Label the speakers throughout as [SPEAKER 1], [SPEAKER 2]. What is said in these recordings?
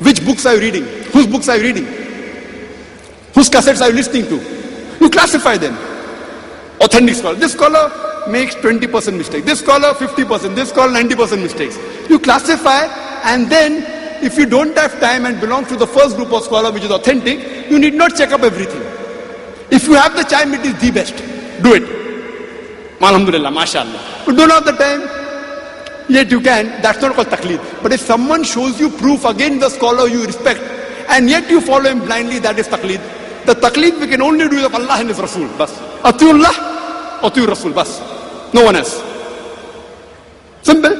[SPEAKER 1] Which books are you reading? Whose books are you reading? Whose cassettes are you listening to? You classify them. Authentic scholar. This scholar makes 20% mistake. This scholar 50%. This scholar 90% mistakes. You classify, and then if you don't have time and belong to the first group of scholar which is authentic, you need not check up everything. If you have the time, it is the best. Do it. Alhamdulillah, mashallah. But don't have the time, yet you can. That's not called taqleed. But if someone shows you proof against the scholar you respect, and yet you follow him blindly, that is taqleed. The taqleed we can only do of Allah and His Rasul. Bas. Atiullah, atiur Rasul. Bas. No one else. Simple.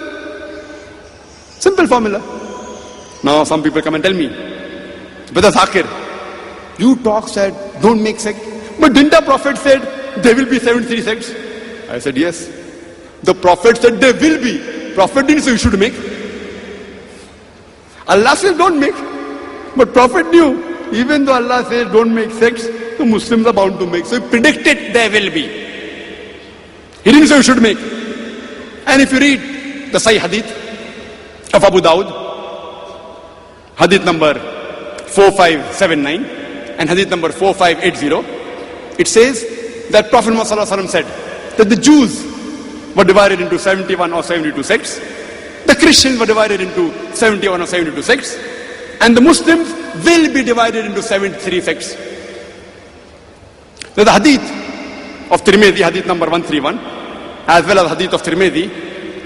[SPEAKER 1] Simple formula. Now some people come and tell me, Brother Zakir, you talk said, don't make sect. But didn't the Prophet said, there will be 73 sects? I said, yes. The Prophet said, there will be. Prophet didn't say you should make. Allah says, don't make. But Prophet knew, even though Allah says, don't make sects, the Muslims are bound to make. So he predicted there will be. He didn't say you should make. And if you read the Sahih Hadith of Abu Dawud, Hadith number 4579 and Hadith number 4580, it says that Prophet Muhammad ﷺ said that the Jews were divided into 71 or 72 sects, the Christians were divided into 71 or 72 sects, and the Muslims will be divided into 73 sects. There's the Hadith of Tirmidhi, Hadith number 131, as well as Hadith of Tirmidhi,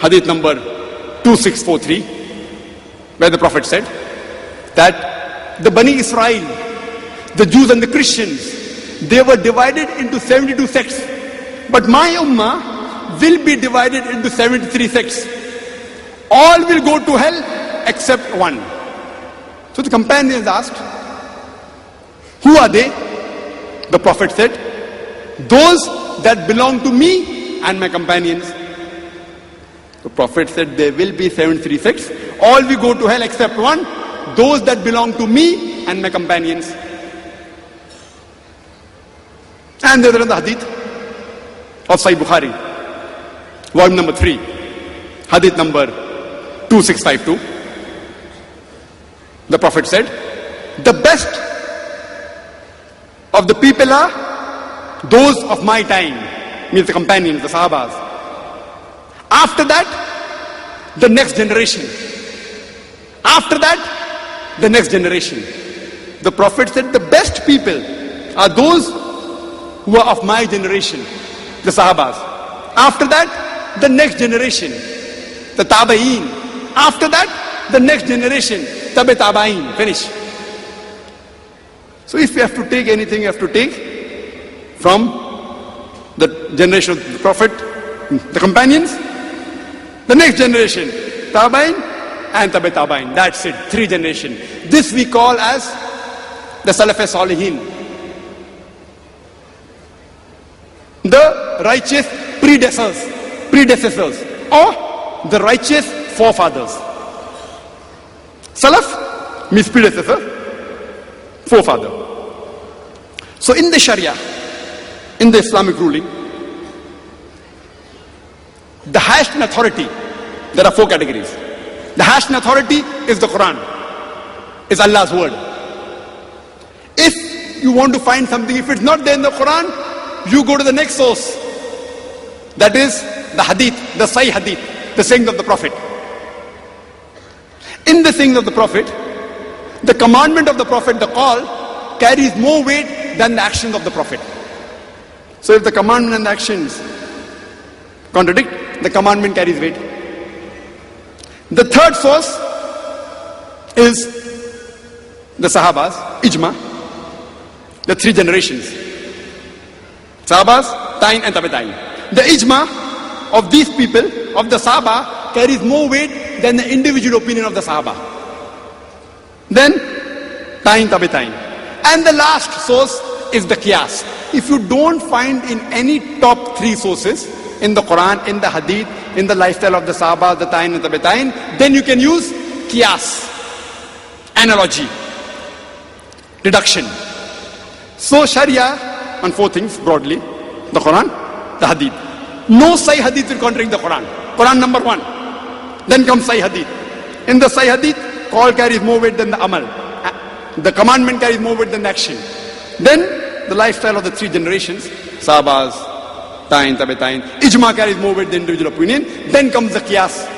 [SPEAKER 1] Hadith number 2643, where the Prophet said that the Bani Israel, the Jews and the Christians, they were divided into 72 sects. But my Ummah will be divided into 73 sects. All will go to hell except one. So the companions asked, who are they? The Prophet said, those that belong to me and my companions. The Prophet said, there will be 73 sects. All will go to hell except one. Those that belong to me and my companions. And there is the hadith of Sahih Bukhari, volume number 3, hadith number 2652. The Prophet said, the best of the people are those of my time, means the companions, the Sahabas. After that, the next generation. After that, the next generation. The Prophet said, the best people are those who are of my generation, the Sahabas. After that, the next generation, the Tabaeen. After that, the next generation, Tabe Tabaeen. Finish. So if you have to take anything, you have to take from the generation of the Prophet, the companions, the next generation, Tabaeen and Tabe Tabaeen. That's it, 3 generations. This we call as the Salaf-e-Salihin, the righteous predecessors, or the righteous forefathers. Salaf means predecessor, forefather. So in the Sharia, in the Islamic ruling, the highest in authority, there are 4 categories. The highest in authority is the Quran, is Allah's word. If you want to find something, if it's not there in the Quran, you go to the next source. That is the hadith, the Sahih hadith, the sayings of the Prophet. In the sayings of the Prophet, the commandment of the Prophet, the call, carries more weight than the actions of the Prophet. So if the commandment and the actions contradict, the commandment carries weight. The third source is the Sahabas, Ijma, the 3 generations. Sahabas, Tain and Tabe Tain. The Ijma of these people, of the Sahaba, carries more weight than the individual opinion of the Sahaba. Then, Tain, Tabe Tain. And the last source is the Qiyas. If you don't find in any top 3 sources, in the Quran, in the Hadith, in the lifestyle of the Sahaba, the Tain and Tabe Tain, then you can use Qiyas, analogy, deduction. So Sharia, on 4 things broadly: the Quran, the Hadith. No Sahih Hadith will contradict the Quran. Quran number 1. Then comes Sahih Hadith. In the Sahih Hadith, call carries more weight than the amal. The commandment carries more weight than the action. Then the lifestyle of the three generations, Sahabas, Tain, Tabe Tain, Ijma carries more weight than individual opinion. Then comes the Qiyas.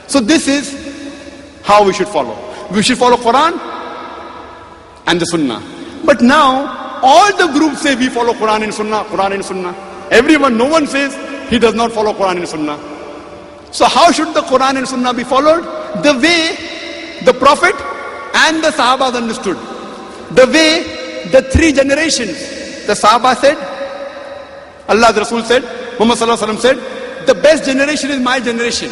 [SPEAKER 1] So this is how we should follow. We should follow Quran and the Sunnah. But now, all the groups say we follow Quran and Sunnah, Quran and Sunnah. Everyone, no one says he does not follow Quran and Sunnah. So how should the Quran and Sunnah be followed? The way the Prophet and the Sahabas understood. The way the three generations, the Sahaba said, Allah's Rasul said, Muhammad Sallallahu Alaihi Wasallam said, the best generation is my generation.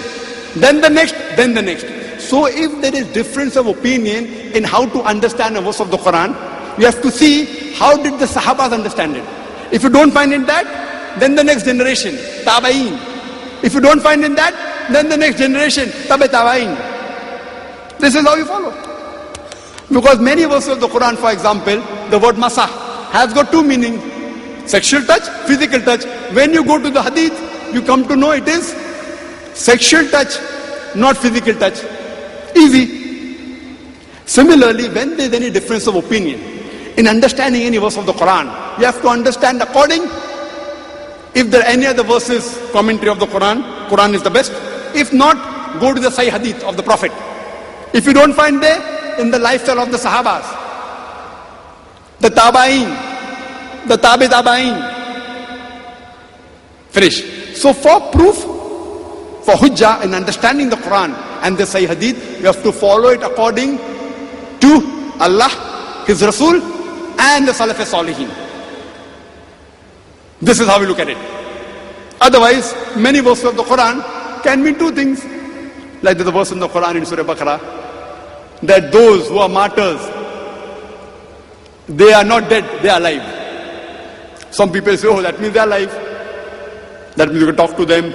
[SPEAKER 1] Then the next, then the next. So if there is difference of opinion in how to understand a verse of the Quran, you have to see how did the Sahabas understand it. If you don't find in that, then the next generation, Tabaeen. If you don't find in that, then the next generation, Tabe Tabaeen. This is how you follow. Because many verses of the Quran, for example, the word masah has got two meanings. Sexual touch, physical touch. When you go to the hadith, you come to know it is sexual touch, not physical touch. Easy. Similarly, when there is any difference of opinion in understanding any verse of the Quran, you have to understand according. If there are any other verses, commentary of the Quran, Quran is the best. If not, go to the Sahih Hadith of the Prophet. If you don't find there, in the lifestyle of the Sahabas, the Tabaeen, the Tabi Tabaeen. Finish. So for proof, for hujjah in understanding the Quran and the Sahih Hadith, you have to follow it according to Allah, His Rasul and the Salaf Salihin. This is how we look at it. Otherwise, many verses of the Quran can mean two things. Like the verse in the Quran in Surah Baqarah, that those who are martyrs, they are not dead, they are alive. Some people say, oh, that means they are alive. That means you can talk to them.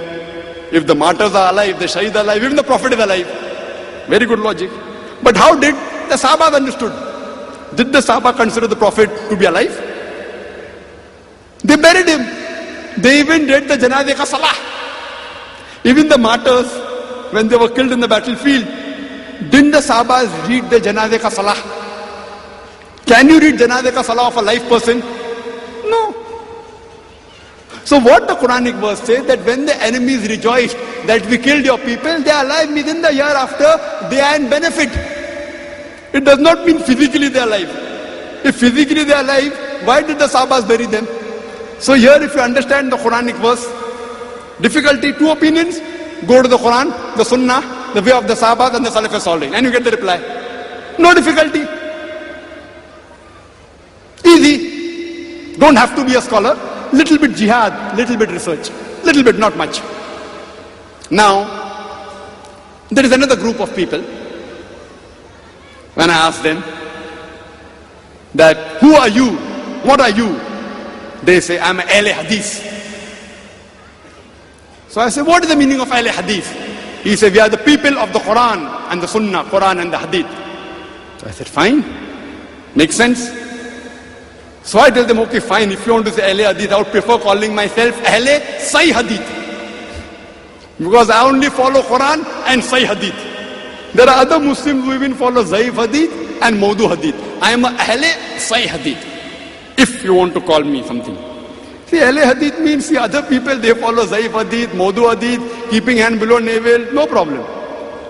[SPEAKER 1] If the martyrs are alive, the shaheed are alive, even the Prophet is alive. Very good logic. But how did the Sahaba understood? Did the Sahaba consider the Prophet to be alive? They buried him. They even did the Janazeh ka Salah. Even the martyrs, when they were killed in the battlefield, didn't the Sahabas read the Janazeh ka Salah? Can you read Janazeh ka Salah of a live person? No. So what the Quranic verse says, that when the enemies rejoiced that we killed your people, they are alive within the year after, they are in benefit. It does not mean physically they are alive. If physically they are alive, why did the Sahabas bury them? So here if you understand the Quranic verse, difficulty, two opinions, go to the Quran, the Sunnah, the way of the Sahabas and the Salaf Salihin, and you get the reply. No difficulty. Easy. Don't have to be a scholar. Little bit jihad, little bit research. Little bit, not much. Now, there is another group of people. When I ask them that, who are you? What are you? They say, I'm an Ahle Hadith. So I say, what is the meaning of Ahle Hadith? He said, we are the people of the Quran and the Sunnah, Quran and the Hadith. So I said, fine. Makes sense. So I tell them, okay, fine. If you want to say Ahle Hadith, I would prefer calling myself Ahle Sahih Hadith. Because I only follow Quran and Sahih Hadith. There are other Muslims who even follow Zaif Hadith and Mawdu Hadith. I am a Ahle Sahih Hadith. If you want to call me something. See, Ahle Hadith means, see, other people, they follow Zaif Hadith, Mawdu Hadith, keeping hand below navel, no problem.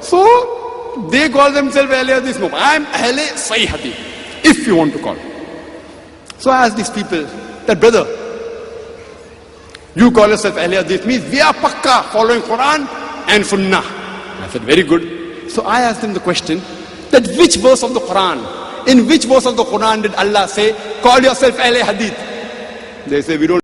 [SPEAKER 1] So, they call themselves Ahle Hadith. No, I am Ahle Sahih Hadith, if you want to call. So I asked these people, that brother, you call yourself Ahle Hadith, means we are pakka following Quran and Sunnah. I said, very good. So I asked them the question, that which verse of the Quran, in which verse of the Quran did Allah say, call yourself Ahle Hadith? They say, we don't